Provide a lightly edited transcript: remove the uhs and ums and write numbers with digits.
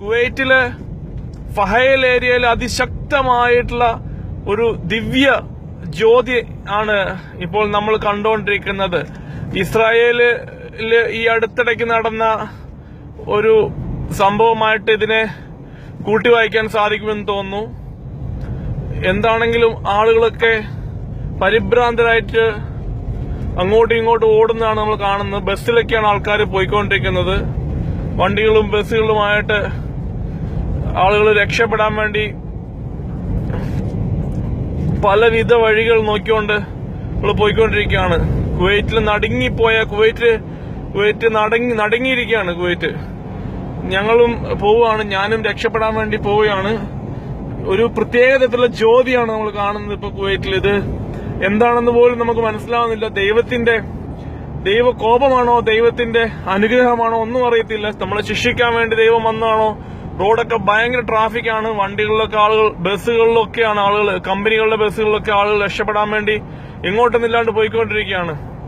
കുവൈറ്റിലെ ഫഹേൽ ഏരിയയിൽ അതിശക്തമായിട്ടുള്ള ഒരു ദിവ്യ ജ്യോതി ആണ് ഇപ്പോൾ നമ്മൾ കണ്ടുകൊണ്ടിരിക്കുന്നത്. ഇസ്രായേലില് ഈ അടുത്തിടയ്ക്ക് നടന്ന ഒരു സംഭവമായിട്ട് ഇതിനെ കൂട്ടിവായിക്കാൻ സാധിക്കുമെന്ന് തോന്നുന്നു. എന്താണെങ്കിലും ആളുകളൊക്കെ പരിഭ്രാന്തരായിട്ട് അങ്ങോട്ടും ഇങ്ങോട്ടും ഓടുന്നതാണ് നമ്മൾ കാണുന്നത്. ബസ്സിലൊക്കെയാണ് ആൾക്കാർ പോയിക്കൊണ്ടിരിക്കുന്നത്. വണ്ടികളും ബസ്സുകളുമായിട്ട് ആളുകൾ രക്ഷപ്പെടാൻ വേണ്ടി പലവിധ വഴികൾ നോക്കിക്കൊണ്ട് നമ്മൾ പോയിക്കൊണ്ടിരിക്കുകയാണ്. കുവൈറ്റിൽ നടുങ്ങിപ്പോയ കുവൈറ്റ് നടുങ്ങിയിരിക്കുകയാണ്. കുവൈറ്റ് ഞങ്ങളും പോവുകയാണ്, ഞാനും രക്ഷപ്പെടാൻ വേണ്ടി പോവുകയാണ്. ഒരു പ്രത്യേക തരത്തിലുള്ള ജ്യോതിയാണ് നമ്മൾ കാണുന്നത് ഇപ്പൊ കുവൈറ്റിൽ. ഇത് എന്താണെന്ന് പോലും നമുക്ക് മനസ്സിലാവുന്നില്ല. ദൈവ കോപമാണോ, ദൈവത്തിന്റെ അനുഗ്രഹമാണോ ഒന്നും അറിയത്തില്ല. നമ്മളെ ശിക്ഷിക്കാൻ വേണ്ടി ദൈവം വന്നതാണോ? റോഡൊക്കെ ഭയങ്കര ട്രാഫിക്കാണ്. വണ്ടികളിലൊക്കെ ആളുകൾ, ബസ്സുകളിലൊക്കെയാണ് ആളുകൾ, കമ്പനികളുടെ ബസ്സുകളിലൊക്കെ ആളുകൾ രക്ഷപ്പെടാൻ വേണ്ടി എങ്ങോട്ടൊന്നില്ലാണ്ട് പോയിക്കൊണ്ടിരിക്കുകയാണ്.